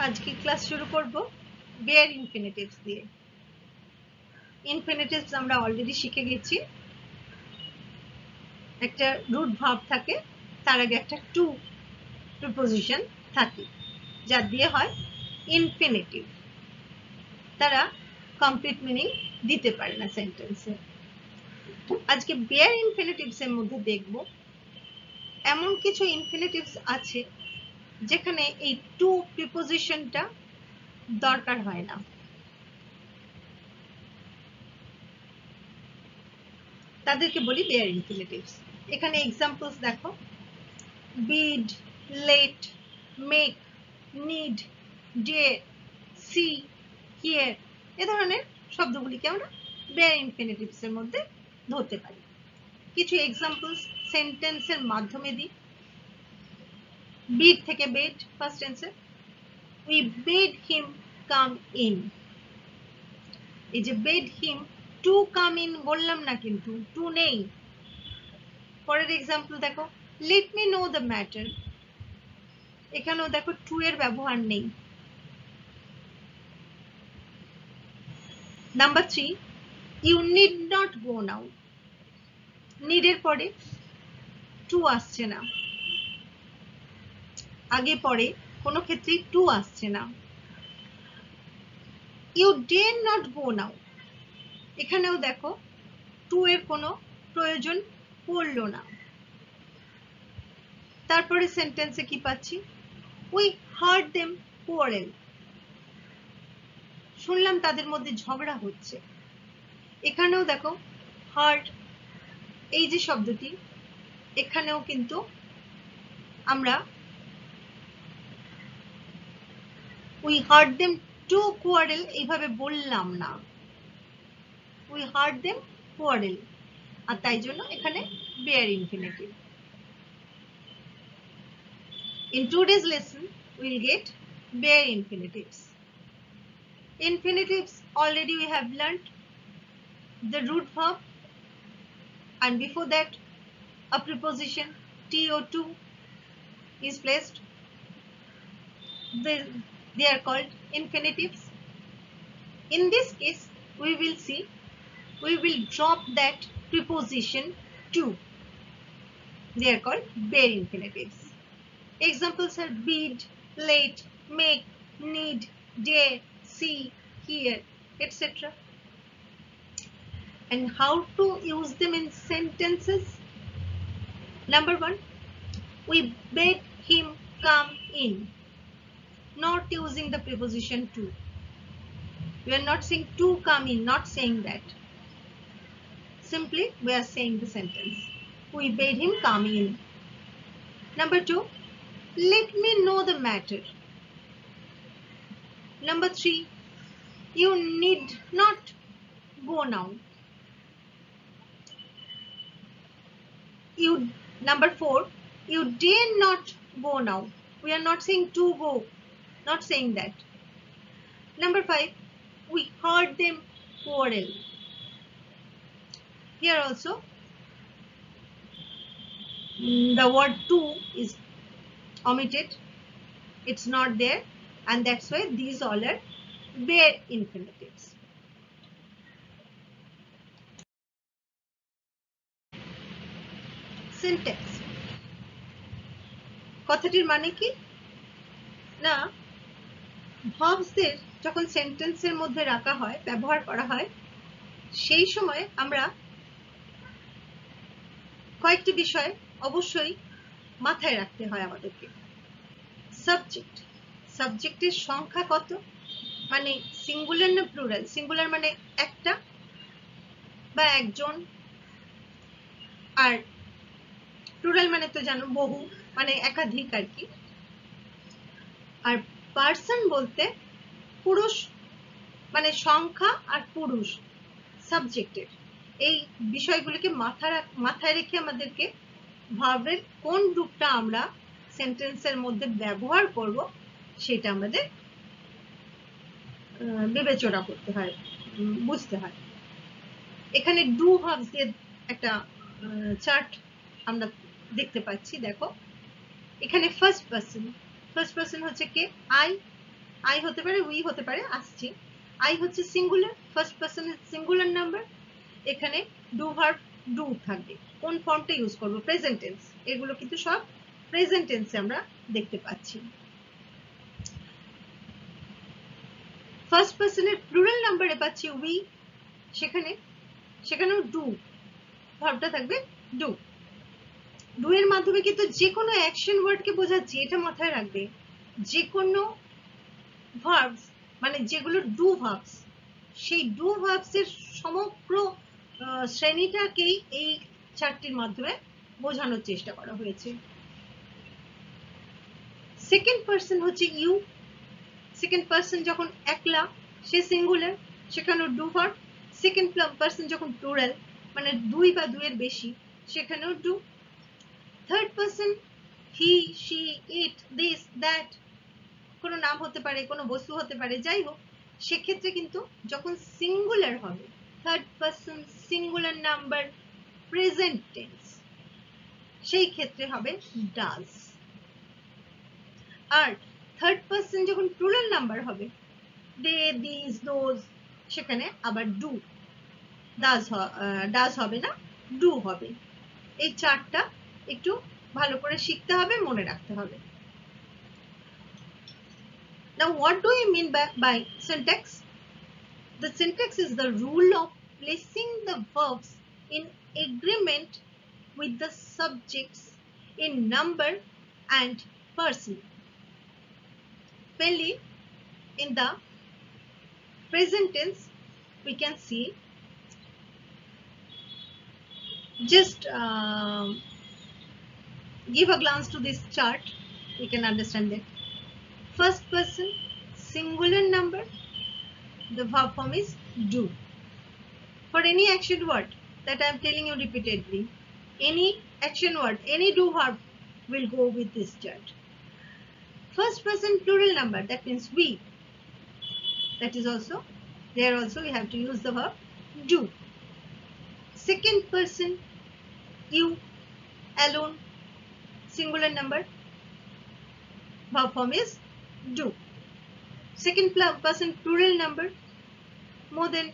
আজকে ক্লাস শুরু করব বেয়ার ইনফিনিটিভস দিয়ে। ইনফিনিটিভস আমরা অলরেডি শিখে গেছি। একটা রুট ভার্ব থাকে, তার আগে একটা টু প্রিপোজিশন থাকে, যা দিয়ে হয় ইনফিনিটিভ। তারা কমপ্লিট মিনিং দিতে পারে না সেন্টেন্সে। আজকে বেয়ার ইনফিনিটিভস এর মধ্যে দেখব এমন কিছু ইনফিনিটিভস আছে যেখানে এই টু প্রিপোজিশনটা দরকার হয় না। তাদেরকে বলি বেয়ার ইনফিনিটিভস। এখানে এক্সাম্পলস দেখো, bid, late, make, need, dare, see, hear এ ধরনের শব্দগুলিকে আমরা বেয়ার ইনফিনিটিভস এর মধ্যে ধরতে পারি। কিছু এক্সাম্পলস সেন্টেন্সের মাধ্যমে দিই। bid থেকে bid ফার্স্ট টেন্সে, we bid him come in। এই যে bid him to come in বললাম না, কিন্তু to নেই। পরের এক্সাম্পল দেখো, let me know the matter। এখানেও দেখো টু এর ব্যবহার নেই। Number 3, you need not go now। need এর পরে টু আসছে না, আগে পরে কোনো ক্ষেত্রেই টু আসছে না। you dare not go now, এখানেও দেখো টু এর কোনো প্রয়োজন পড়লো না। তারপরে সেন্টেন্সে কি পাচ্ছি, we heard them quarrel। শুনলাম তাদের মধ্যে ঝগড়া হচ্ছে। এখানেও দেখো হার্ড, এই যে শব্দটি, এখানেও কিন্তু আমরা we heard them to quarrel এইভাবে বললাম না, we heard them quarrel, আর তাই জন্য এখানে bare infinitive. In today's lesson we will get bare infinitives. Infinitives already we have learnt the root verb, and before that a preposition to is placed. They are called infinitives. In this case we will see, we will drop that preposition to. They are called bare infinitives. Examples are bid, late, make, need, dare, see, hear, etc. And how to use them in sentences? Number 1, we bid him come in, not using the preposition to. We are not saying to come in, not saying that. Simply we are saying the sentence, we bade him come in. Number 2, let me know the matter. Number 3, you need not go now. Number 4, you dare not go now. We are not saying to go, not saying that. Number 5, we heard them quarrel. Here also the word to is omitted, it's not there, and that's why these all are bare infinitives. Syntax, কথাটির মানে কি না, ভার্বসদের যখন সেন্টেন্সের মধ্যে রাখা হয়, ব্যবহার করা হয়, সেই সময় আমরা কয়েকটি বিষয় অবশ্যই মাথায় রাখতে হয় আমাদেরকে। সাবজেক্ট, সাবজেক্টের সংখ্যা কত, মানে সিঙ্গুলার না প্লুরাল। সিঙ্গুলার মানে একটা বা একজন, আর প্লুরাল মানে তো জানো বহু, মানে একাধিক আর কি। আর পার্সন বলতে পুরুষ, মানে সংখ্যা আর পুরুষ সাবজেক্টের। এই বিষয়গুলিকে মাথায় রেখে আমাদেরকে ভার্বের কোন রূপটা আমরা সেন্টেন্সের মধ্যে ব্যবহার করব সেটা আমাদের বিবেচনা করতে হয়, বুঝতে হয়। এখানে ডু ভার্বস দিয়ে একটা চার্ট আমরা দেখতে পাচ্ছি। দেখো এখানে ফার্স্ট পার্সন হচ্ছে কে, আই। আই হতে পারে, উই হতে পারে, আসছি। আই হচ্ছে সিঙ্গুলার, ফার্স্ট পার্সনের সিঙ্গুলার নাম্বার, এখানে ডু ভার্ব ডু থাকবে। কোন ফর্মটা ইউজ করবো? Present tense. এগুলো কিন্তু সব প্রেজেন্ট টেন্সে আমরা দেখতে পাচ্ছি। ফার্স্ট পার্সনের প্লুরাল নাম্বারে পাচ্ছি উই, সেখানেও ডু, ভার্বটা থাকবে ডু। ডু এর মাধ্যমে কিন্তু যে কোনো অ্যাকশন ওয়ার্ডকে বোঝাচ্ছি, এটা মাথায় রাখবে। যে কোনো ভার্বস মানে যেগুলো ডু ভার্বস, সেই ডু ভার্বস এর সমগ্র শ্রেণীটাকেই এই চারটির মাধ্যমে বোঝানোর চেষ্টা করা হয়েছে। সেকেন্ড পার্সন হচ্ছে ইউ। সেকেন্ড পার্সন যখন একলা, সে সিঙ্গুলার, সেখানেও ডু ভার্ব। সেকেন্ড পার্সন যখন প্লুরাল মানে দুই বা দুইয়ের বেশি, সেখানেও do. Third person he, she, it, this, that, কোনো নাম হতে পারে, কোনো বস্তু হতে পারে, যাই হোক, সেক্ষেত্রে কিন্তু যখন সিঙ্গুলার হবে, third person singular number present tense, সেই ক্ষেত্রে হবে ডাজ। আর থার্ড পার্সন যখন প্লুরাল নাম্বার হবে, দে, দিস, দোজ, সেখানে আবার ডু। ডাজ হবে না, ডু হবে। এই চারটা একটু ভালো করে শিখতে হবে, মনে রাখতে হবে। Now what do I mean by syntax? The syntax is the rule of placing the verbs in agreement with the subjects in number and person. Mainly in the present tense, we can see, just give a glance to this chart, we can understand that. First person singular number, the verb form is do. For any action word that I am telling you repeatedly, any action word, any do verb will go with this chart. First person plural number, that means we. That is also, there also we have to use the verb do. Second person you, alone, singular number, verb form is do. Second person plural number, more than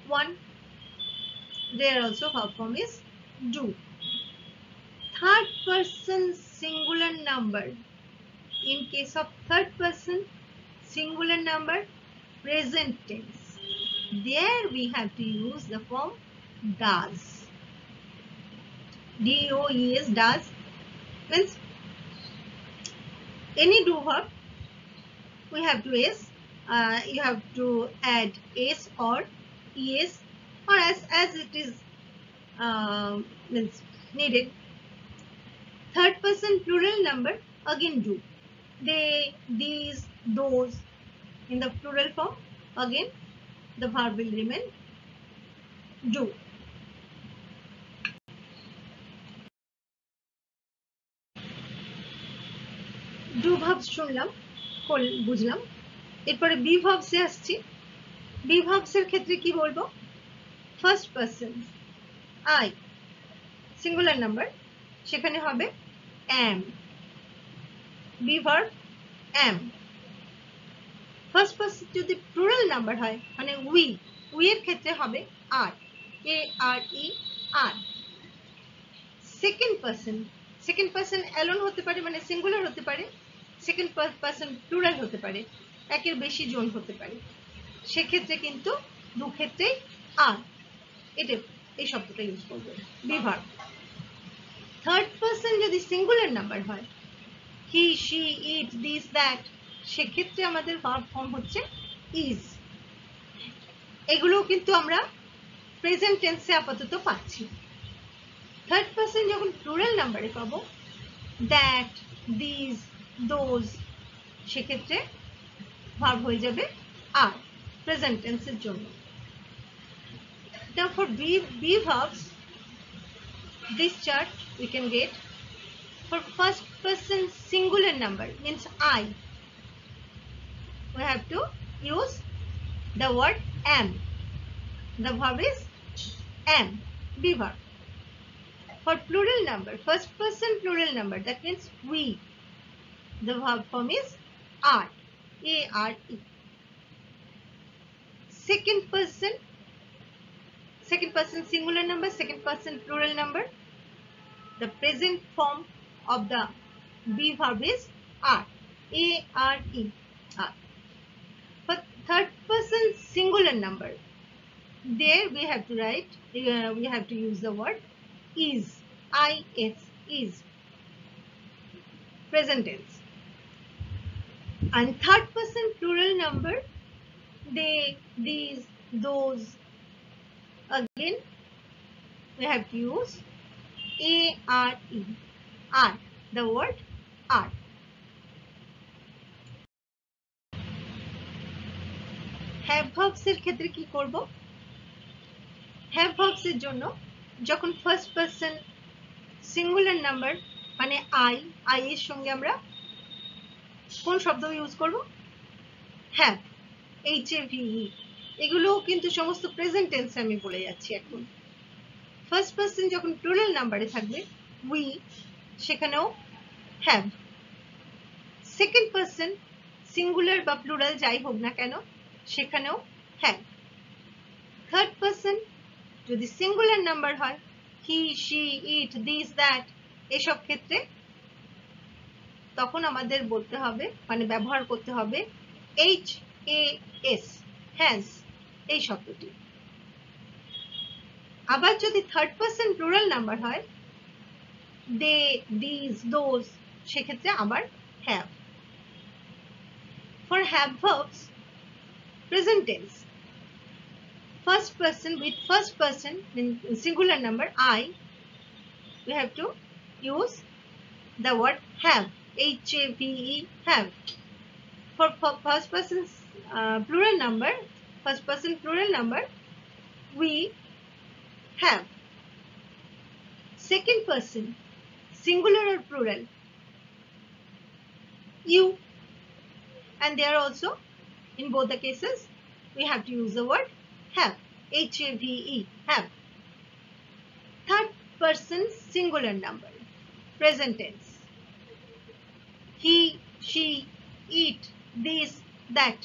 one, there also verb form is do. Third person singular number, in case of third person singular number present tense, there we have to use the form does. D-O-E-S, does, means any do verb we have to you have to add s or es, or as it is means needed. Third person plural number, again do. They, these, those, in the plural form, again the verb will remain do. Do verbs শুনলাম, বুঝলাম। এরপরে B verbs এ আসছি। B verbs এর ক্ষেত্রে কি বলবো? First person I, singular number, সেখানে হবে am, be verb am। First person যদি প্লুরাল নাম্বার হয় মানে উই, উই এর ক্ষেত্রে হবে আর, এ আর ই, আর। সেকেন্ড পার্সন অ্যালোন হতে পারে মানে সিঙ্গুলার হতে পারে, সেকেন্ড পার্সন প্লুরাল হতে পারে, একের বেশি জন হতে পারে, সেক্ষেত্রে কিন্তু দু ক্ষেত্রেই আর, এটা এই শব্দটা ইউজ করবে বি ভার্ব। থার্ড পার্সন যদি সিঙ্গুলার নাম্বার হয়, হি, শি, ইট, দিস, দ্যাট, সেক্ষেত্রে আমাদের ভার্ব ফর্ম হচ্ছে ইজ। এগুলো কিন্তু আমরা প্রেজেন্ট টেন্সে আপাতত পাচ্ছি। থার্ড পার্সন যখন প্লুরাল নাম্বারে পাবো, দ্যাট, দিস, দোজ, সেক্ষেত্রে ভার্ব হয়ে যাবে আর, প্রেজেন্ট টেন্সের জন্য। Now for be verbs, this chart we can get for first person singular number means I, we have to use the word am. The verb is am, be verb. For plural number, first person plural number, that means we, the verb form is are. ARE. Second person singular number, second person plural number. The present form of the be verb is are. ARE. Are. For third person singular number, there we have to write, we have to use the word is. Is. Present tense. And third person plural number, they, these, those. Again, we have to use ARE. Are. The word are. Have verbs এর ক্ষেত্রে কি করব? Have verbs এর জন্য যখন first person singular number মানে I এর সঙ্গে আমরা কোন শব্দ ইউজ করব? have. HAVE. এগুলো কিন্তু সমস্ত প্রেজেন্ট টেন্সে আমি বলে যাচ্ছি এখন। ফার্স্ট পারসন যখন প্লুরাল নাম্বারে থাকবে we, সেখানেও have. সেকেন্ড পারসন সিঙ্গুলার বা প্লুরাল যাই হোক না কেন সেখানেও have. থার্ড পারসন যদি সিঙ্গুলার নাম্বার হয় he, she, it, this, that, এসব ক্ষেত্রে তখন আমাদের বলতে হবে মানে ব্যবহার করতে হবে HAS, has, এই শব্দটি। আবার যদি থার্ড পারসন প্লুরাল নাম্বার হয় they, these, those, সেক্ষেত্রে আবার have. For have verbs, present tense, first person with first person singular number I, we have to use the word have. HAVE, have. For first person plural number, first person plural number, we have. Second person singular or plural, you. And there also, in both the cases, we have to use the word have. HAVE, have. Third person singular number, present tense, he, she, it, this, that.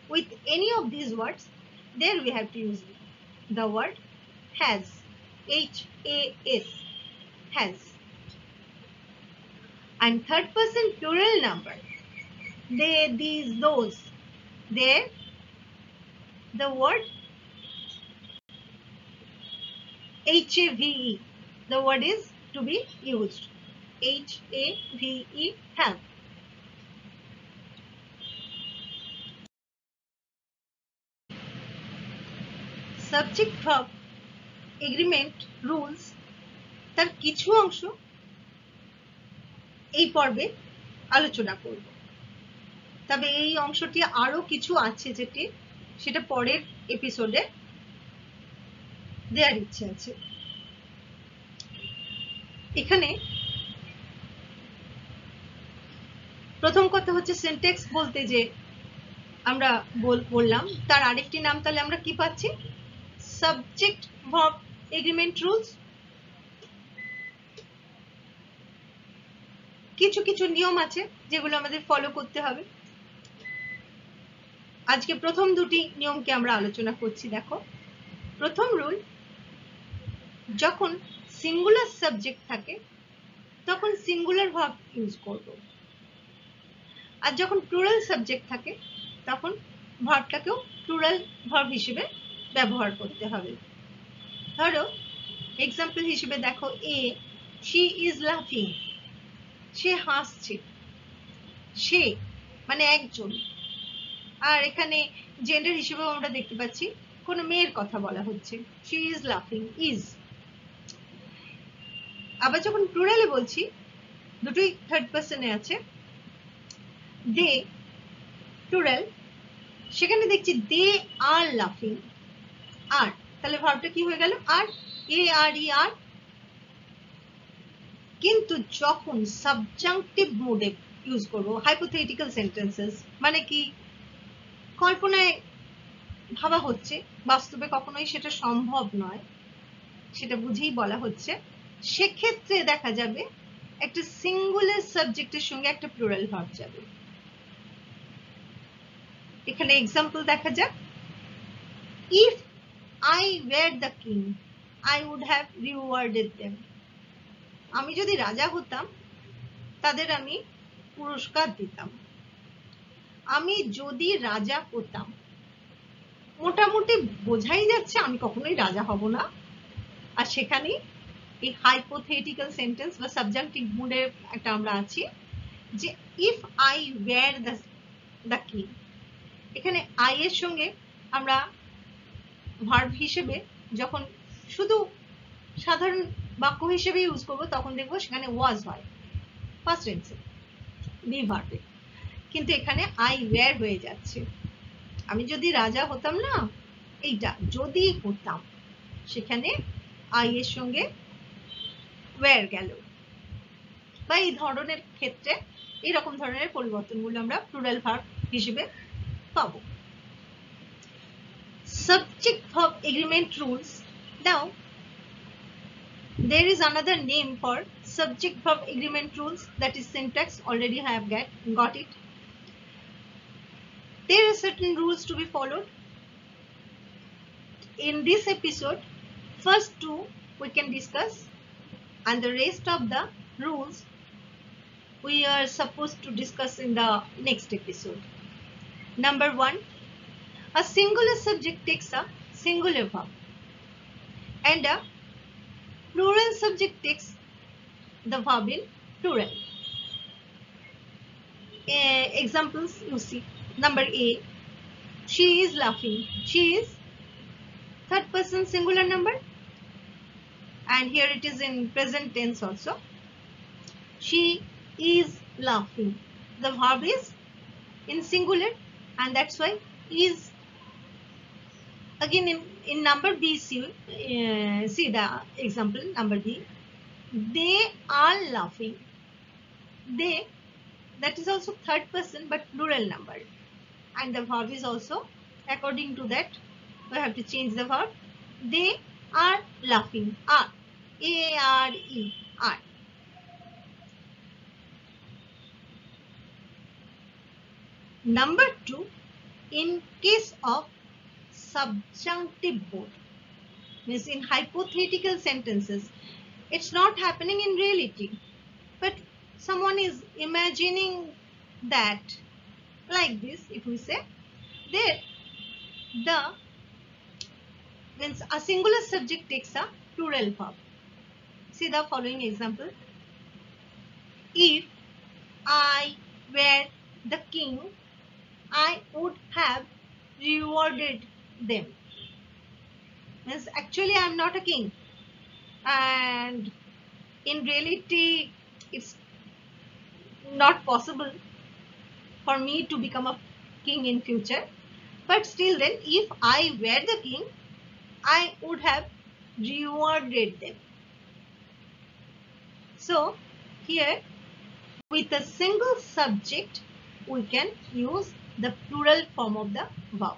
With any of these words, there we have to use the word has. HAS, has. And third person plural number, they, these, those, there the word HAVE, the word is to be used. HAVE, have. Subject verb agreement rules তার কিছু অংশ এই পর্বে আলোচনা করব। তবে এই অংশটি আরো কিছু আছে যেটি সেটা পরের এপিসোডে দেওয়ার ইচ্ছে আছে। এখানে প্রথম কথা হচ্ছে সিনট্যাক্স বলতে যে আমরা বললাম তার আরেকটি নাম তাহলে আমরা কি পাচ্ছি? Subject verb agreement rules. কিছু কিছু নিয়ম আছে যেগুলো আমাদের ফলো করতে হবে। আজকে প্রথম দুটি নিয়মকে আমরা আলোচনা করছি। দেখো, প্রথম রুল, যখন সিঙ্গুলার সাবজেক্ট থাকে তখন সিঙ্গুলার ভার্ব ইউজ করব, আর যখন প্লুরাল সাবজেক্ট থাকে তখন ভার্বটাকেও প্লুরাল ভার্ব হিসেবে ব্যবহার করতে হবে। ধরো এক্সাম্পল হিসেবে দেখো, she is laughing, সে হাসছে। সে মানে একজন, আর এখানে জেন্ডার হিসেবেও আমরা দেখতে পাচ্ছি কোনো মেয়ের কথা বলা হচ্ছে, she is laughing, is। আবার যখন প্লুরালে বলছি, দুটোই থার্ড পারসনে আছে, they প্লুরাল, সেখানে দেখছি they are laughing, আর তাহলে ভার্বটা কি হয়ে গেল? আর, ARE। কিন্তু যখন সাবজাংটিভ মোডে ইউজ করব, হাইপোথেটিক্যাল সেন্টেন্সেস মানে কি কল্পনায় ভাবা হচ্ছে, বাস্তবে কখনোই সেটা সম্ভব নয়, সেটা বুঝেই বলা হচ্ছে, সেক্ষেত্রে দেখা যাবে একটা সিঙ্গুলার সাবজেক্টের সঙ্গে একটা প্লুরাল ভার্ব যাবে। এখানে এক্সাম্পল দেখা যাক। If I were the king, I would have rewarded them. আমি যদি রাজা হতাম তাদের আমি পুরস্কার দিতাম। আমি যদি রাজা হতাম, মোটামুটি বোঝাই যাচ্ছে আমি কখনোই রাজা হব না। আর সেখানে এই হাইপোথেটিক্যাল সেন্টেন্স বা সাবজেক্টিভ মুডে একটা আমরা আছি যে if I were the king, এখানে আই এর সঙ্গে আমরা ভার্ব হিসেবে যখন শুধু সাধারণ বাক্য হিসেবে ইউজ করব তখন দেখবো সেখানে ওয়াজ হয় ফার্স্ট টেন্সে বি ভার্বে, কিন্তু এখানে আই ওয়্যার হয়ে যাচ্ছে। আমি যদি রাজা হতাম না, এইটা যদি হতাম, সেখানে আই এর সঙ্গে ওয়্যার গেল। বা এই ধরনের ক্ষেত্রে এরকম ধরনের পরিবর্তনগুলো আমরা প্লুরাল ভার্ব হিসেবে পাবো। Subject verb agreement rules. Now there is another name for subject verb agreement rules, that is syntax. Already I have got it. There are certain rules to be followed. In this episode, first two we can discuss, and the rest of the rules we are supposed to discuss in the next episode. Number one, a singular subject takes a singular verb and a plural subject takes the verb in plural. Examples you see. Number A, she is laughing. She is third person singular number, and here it is in present tense also. She is laughing. The verb is in singular, and that's why is. Again in number B, see the example number B. They are laughing. They, that is also third person but plural number, and the verb is also according to that we have to change the verb. They are laughing. Are, A-R-E, are. Number two, in case of subjunctive mode, means in hypothetical sentences, it's not happening in reality, but someone is imagining that like this. If we say there, the means a singular subject takes a plural verb. See the following example. If I were the king, I would have rewarded them. Means actually I am not a king, and in reality it's not possible for me to become a king in future, but still then if I were the king, I would have rewarded them. So here with a single subject we can use the plural form of the verb.